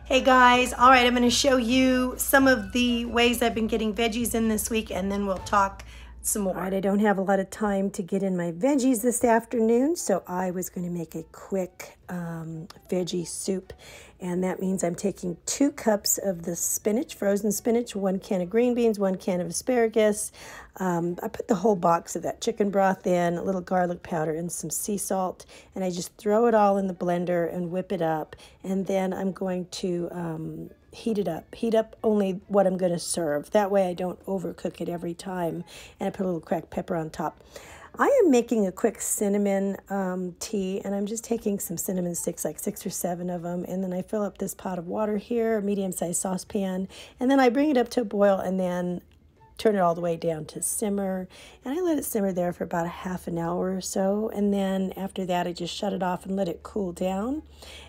Hey guys, all right, I'm going to show you some of the ways I've been getting veggies in this week, and then we'll talk some more. All right, I don't have a lot of time to get in my veggies this afternoon, so I was going to make a quick veggie soup, and that means I'm taking 2 cups of the spinach, frozen spinach, 1 can of green beans, 1 can of asparagus. I put the whole box of that chicken broth in, a little garlic powder and some sea salt, and I just throw it all in the blender and whip it up, and then I'm going to heat it up. Heat up only what I'm going to serve. That way I don't overcook it every time, and I put a little cracked pepper on top. I am making a quick cinnamon tea, and I'm just taking some cinnamon sticks, like 6 or 7 of them, and then I fill up this pot of water here, a medium-sized saucepan, and then I bring it up to a boil, and then turn it all the way down to simmer, and I let it simmer there for about a half an hour or so, and then after that I just shut it off and let it cool down.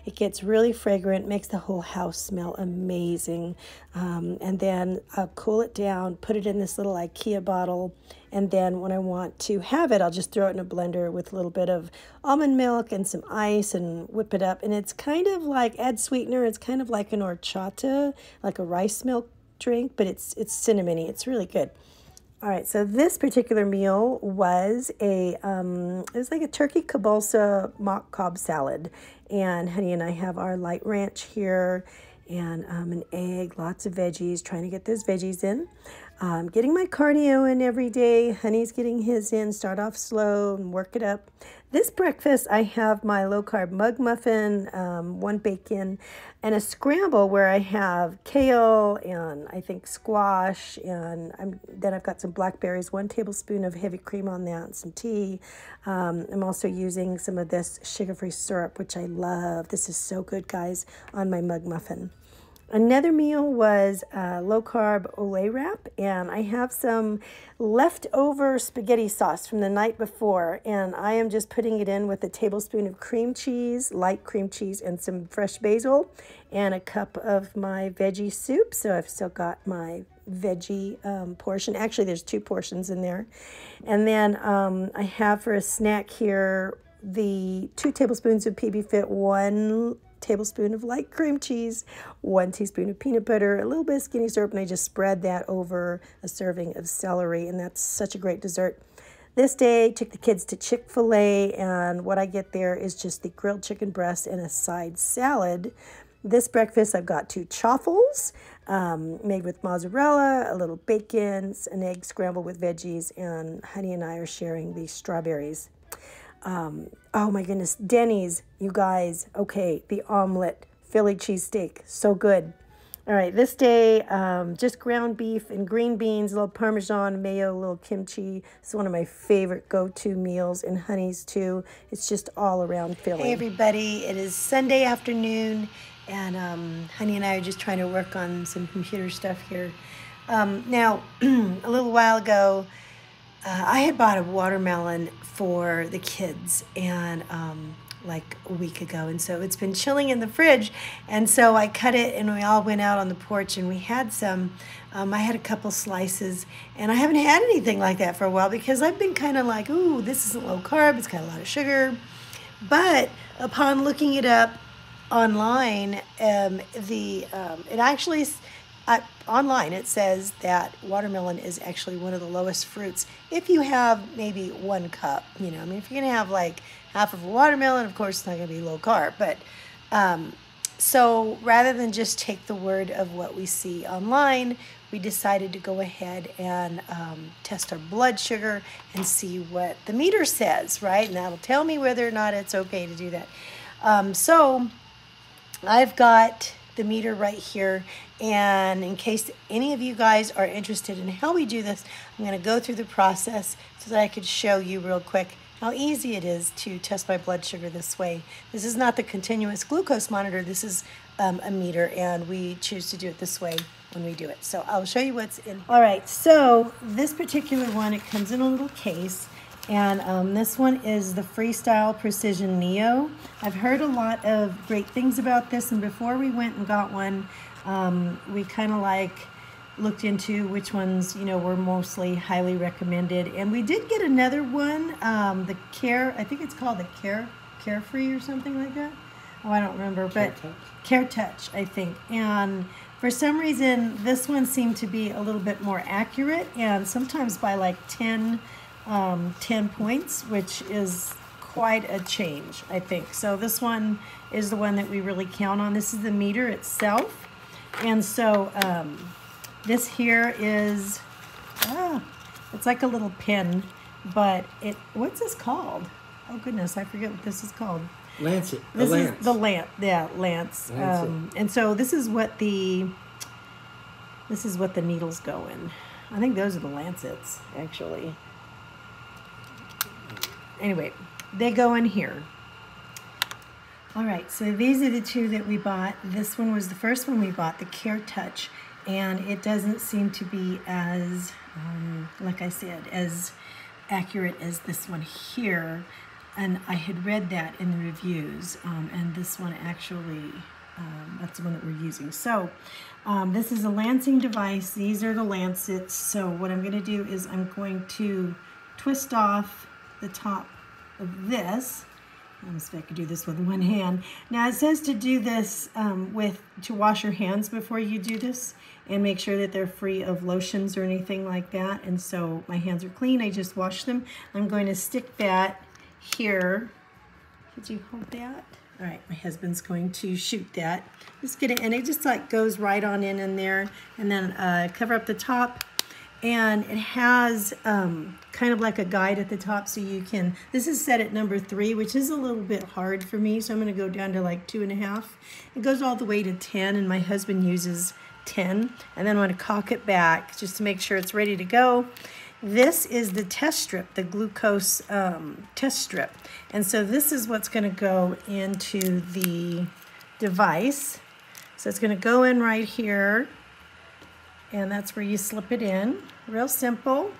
It gets really fragrant, makes the whole house smell amazing, and then I'll cool it down, put it in this little IKEA bottle, and then when I want to have it, I'll just throw it in a blender with a little bit of almond milk and some ice and whip it up, and it's kind of like, add sweetener, it's kind of like an horchata, like a rice milk drink, but it's cinnamony. It's really good. All right, so this particular meal was it was like a turkey kielbasa mock Cobb salad, and Honey and I have our light ranch here, and an egg, lots of veggies, trying to get those veggies in. Getting my cardio in every day. Honey's getting his in. Start off slow and work it up. This breakfast, I have my low-carb mug muffin, 1 bacon, and a scramble where I have kale and I think squash, and then I've got some blackberries, 1 tablespoon of heavy cream on that, and some tea. I'm also using some of this sugar-free syrup, which I love. This is so good, guys, on my mug muffin. Another meal was low-carb Olay wrap, and I have some leftover spaghetti sauce from the night before, and I am just putting it in with a tablespoon of cream cheese, light cream cheese, and some fresh basil, and a cup of my veggie soup. So I've still got my veggie portion. Actually, there's 2 portions in there. And then I have for a snack here the 2 tablespoons of PB Fit, 1 tablespoon of light cream cheese, 1 teaspoon of peanut butter, a little bit of skinny syrup, and I just spread that over a serving of celery, and that's such a great dessert. This day, took the kids to Chick-fil-A, and what I get there is just the grilled chicken breast and a side salad. This breakfast, I've got 2 chaffles made with mozzarella, a little bacon, an egg scrambled with veggies, and Honey and I are sharing these strawberries. Oh my goodness, Denny's, you guys. Okay, the omelet, Philly cheesesteak, so good. All right, this day, just ground beef and green beans, a little Parmesan, mayo, a little kimchi. It's one of my favorite go-to meals, and Honey's too. It's just all around Philly. Hey everybody, it is Sunday afternoon, and Honey and I are just trying to work on some computer stuff here. Now, a little while ago, I had bought a watermelon for the kids, and like a week ago, and so it's been chilling in the fridge, and so I cut it, and we all went out on the porch, and we had some. I had a couple slices, and I haven't had anything like that for a while because I've been kind of like, ooh, this isn't low carb, it's got a lot of sugar. But upon looking it up online, it actually online it says that watermelon is actually one of the lowest fruits if you have maybe 1 cup. You know, I mean, if you're gonna have like half of a watermelon, of course it's not gonna be low carb, but so rather than just take the word of what we see online, we decided to go ahead and test our blood sugar and see what the meter says, right? And that'll tell me whether or not it's okay to do that. So I've got the meter right here, and in case any of you guys are interested in how we do this, I'm going to go through the process so that I could show you real quick how easy it is to test my blood sugar this way. This is not the continuous glucose monitor, this is a meter, and we choose to do it this way when we do it. So I'll show you what's in here. All right, so this particular one, it comes in a little case, and this one is the Freestyle Precision Neo. I've heard a lot of great things about this, and before we went and got one, we kind of like looked into which ones, you know, were mostly highly recommended. And we did get another one, the Care, I think it's called the Carefree or something like that. Oh, I don't remember, but Care Touch, I think. And for some reason, this one seemed to be a little bit more accurate, and sometimes by like 10 points, which is quite a change, I think. So this one is the one that we really count on. This is the meter itself. And so this here is, it's like a little pin, but what's this called? Oh goodness, I forget what this is called. Lancet. This is the lance. Yeah, lance. And so this is what the needles go in. I think those are the lancets, actually. Anyway, they go in here. All right, so these are the two that we bought. This one was the first one we bought, the Care Touch, and it doesn't seem to be as, like I said, as accurate as this one here. And I had read that in the reviews, and this one actually, that's the one that we're using. So this is a lancing device. These are the lancets. So what I'm going to do is I'm going to twist off the top of this. Let me see if I could do this with one hand. Now it says to do this to wash your hands before you do this and make sure that they're free of lotions or anything like that. And so my hands are clean. I just washed them. I'm going to stick that here. Could you hold that? All right, my husband's going to shoot that. Just get it, and it just like goes right on in there, and then cover up the top. And it has kind of like a guide at the top, so you can, this is set at number 3, which is a little bit hard for me, so I'm going to go down to like 2.5. It goes all the way to 10, and my husband uses 10. And then I'm going to cock it back just to make sure it's ready to go. This is the test strip, the glucose test strip. And so this is what's going to go into the device. So it's going to go in right here. And that's where you slip it in. Real simple.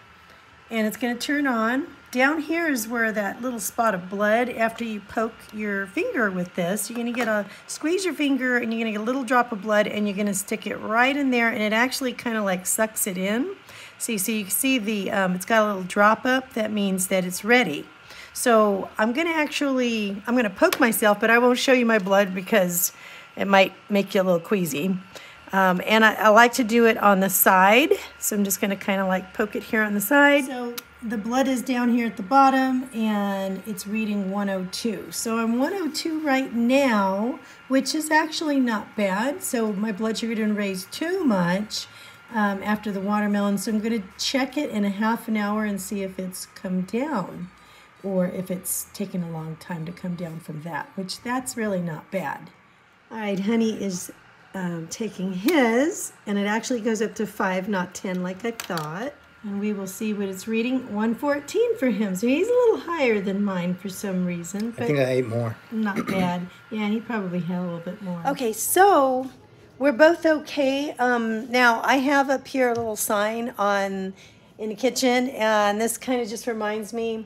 And it's going to turn on. Down here is where that little spot of blood, after you poke your finger with this, you're going to squeeze your finger and you're going to get a little drop of blood, and you're going to stick it right in there, and it actually kind of like sucks it in. So you can see it's got a little drop up. That means that it's ready. So I'm going to poke myself, but I won't show you my blood because it might make you a little queasy. And I like to do it on the side. So I'm just going to kind of like poke it here on the side. So the blood is down here at the bottom, and it's reading 102. So I'm 102 right now, which is actually not bad. So my blood sugar didn't raise too much after the watermelon. So I'm going to check it in a half an hour and see if it's come down, or if it's taken a long time to come down from that, which that's really not bad. All right, honey is taking his, and it actually goes up to 5, not 10 like I thought. And we will see what it's reading. 114 for him. So he's a little higher than mine for some reason. But I think I ate more. Not bad. Yeah, he probably had a little bit more. Okay, so we're both okay. Now I have up here a little sign in the kitchen, and this kind of just reminds me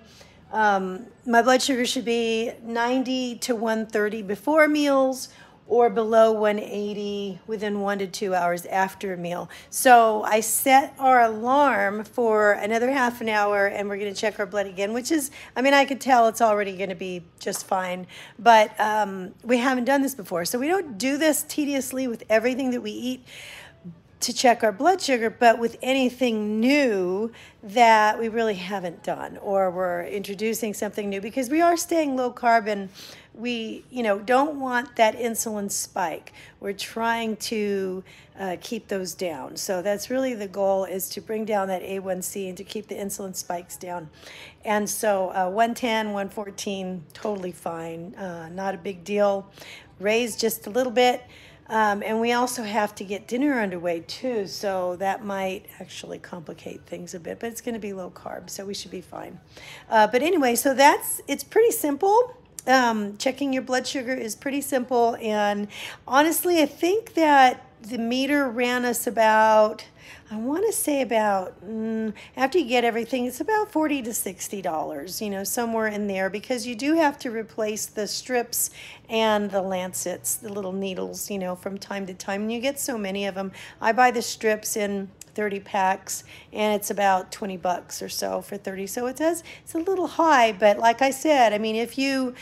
my blood sugar should be 90 to 130 before meals, or below 180 within 1 to 2 hours after a meal. So I set our alarm for another half an hour, and we're going to check our blood again, which is, I mean, I could tell it's already going to be just fine. But we haven't done this before. So we don't do this tediously with everything that we eat to check our blood sugar, but with anything new that we really haven't done, or we're introducing something new, because we are staying low carb, and we don't want that insulin spike. We're trying to keep those down. So that's really the goal, is to bring down that A1C and to keep the insulin spikes down. And so 110, 114, totally fine, not a big deal. Raised just a little bit. And we also have to get dinner underway too, so that might actually complicate things a bit, but it's going to be low carb, so we should be fine. But anyway, so it's pretty simple. Checking your blood sugar is pretty simple, and honestly, I think that the meter ran us about, I want to say about, after you get everything, it's about $40 to $60, somewhere in there, because you do have to replace the strips and the lancets, the little needles, from time to time. And you get so many of them. I buy the strips in 30 packs, and it's about $20 or so for 30. So it's a little high, but like I said, I mean, if you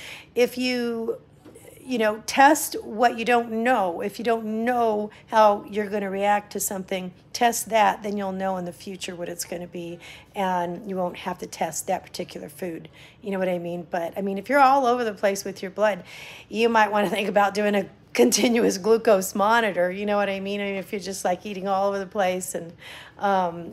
you know, test what you don't know. If you don't know how you're going to react to something, test that. Then you'll know in the future what it's going to be, and you won't have to test that particular food. You know what I mean? But I mean, if you're all over the place with your blood, you might want to think about doing a continuous glucose monitor. You know what I mean? I mean, if you're just like eating all over the place, and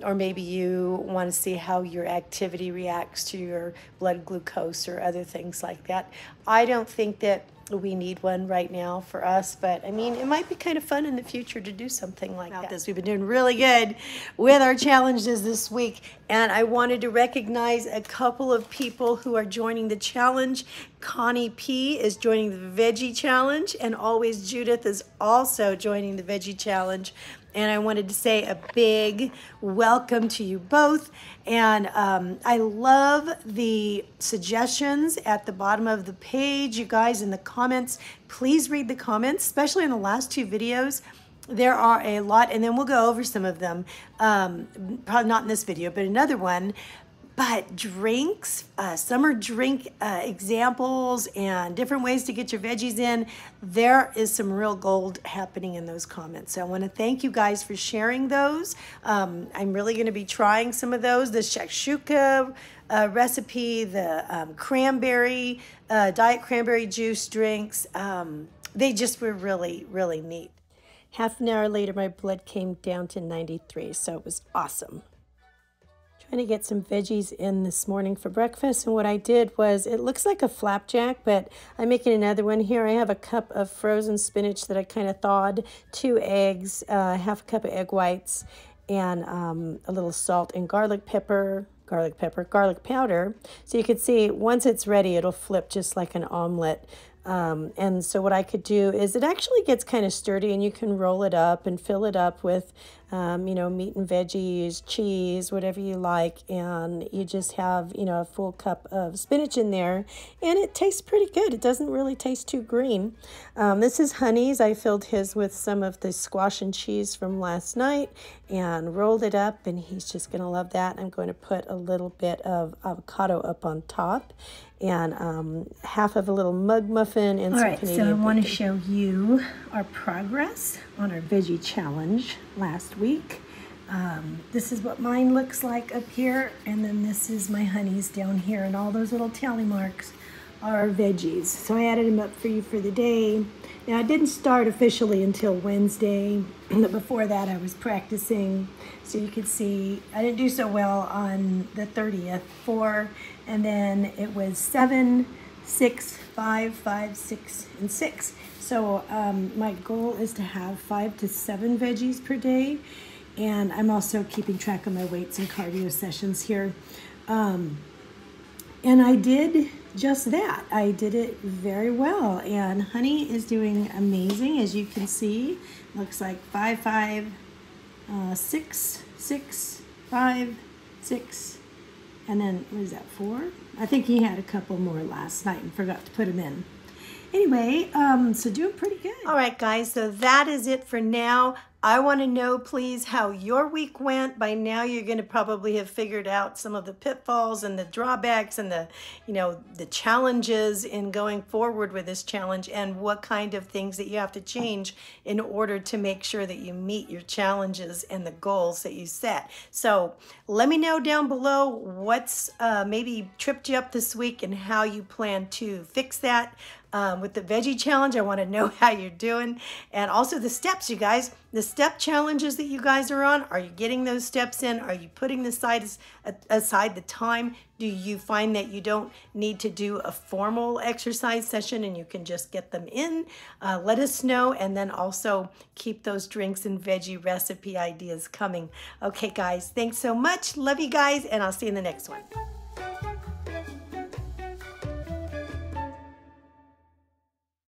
or maybe you want to see how your activity reacts to your blood glucose or other things like that. I don't think that we need one right now for us, but I mean, it might be kind of fun in the future to do something like that. We've been doing really good with our challenges this week, and I wanted to recognize a couple of people who are joining the challenge. Connie P is joining the Veggie Challenge, and Always Judith is also joining the Veggie Challenge. And I wanted to say a big welcome to you both. And I love the suggestions at the bottom of the page. You guys in the comments, please read the comments, especially in the last two videos. There are a lot, and then we'll go over some of them. Probably not in this video, but another one. But drinks, summer drink examples and different ways to get your veggies in, there is some real gold happening in those comments. So I want to thank you guys for sharing those. I'm really going to be trying some of those. The shakshuka recipe, the cranberry, diet cranberry juice drinks, they just were really, really neat. Half an hour later, my blood came down to 93, so it was awesome. Trying to get some veggies in this morning for breakfast, and what I did was, it looks like a flapjack, but I'm making another one here. I have a cup of frozen spinach that I kind of thawed, 2 eggs, half a cup of egg whites, and a little salt and garlic powder. So you can see once it's ready, it'll flip just like an omelet. And so what I could do is, it actually gets kind of sturdy, and you can roll it up and fill it up with, you know, meat and veggies, cheese, whatever you like. And you just have, you know, a full cup of spinach in there, and it tastes pretty good. It doesn't really taste too green. This is Honey's. I filled his with some of the squash and cheese from last night and rolled it up, and he's just going to love that. I'm going to put a little bit of avocado up on top, and half of a little mug muffin and some Canadian bacon. So I want to show you our progress on our veggie challenge last week. This is what mine looks like up here, and then this is my Honey's down here, and all those little tally marks are veggies. So I added them up for you for the day. Now, I didn't start officially until Wednesday, but before that I was practicing. So you could see I didn't do so well on the 30th, 4, and then it was 7, 6, 5, 5, 6, and 6. So my goal is to have 5 to 7 veggies per day, and I'm also keeping track of my weights and cardio sessions here. And I did just that. I did it very well, and Honey is doing amazing, as you can see. Looks like 5, 5, 6, 6, 5, 6, and then what is that, 4? I think he had a couple more last night and forgot to put them in. Anyway, so doing pretty good. All right, guys, so that is it for now. I want to know, please, how your week went. By now, you're going to probably have figured out some of the pitfalls and the drawbacks and the, you know, the challenges in going forward with this challenge, and what kind of things that you have to change in order to make sure that you meet your challenges and the goals that you set. So let me know down below what's maybe tripped you up this week and how you plan to fix that. With the veggie challenge, I want to know how you're doing, and also the steps, you guys. The step challenges that you guys are on, are you getting those steps in? Are you putting aside the time? Do you find that you don't need to do a formal exercise session and you can just get them in? Let us know, and then also keep those drinks and veggie recipe ideas coming. Okay, guys, thanks so much. Love you guys, and I'll see you in the next one.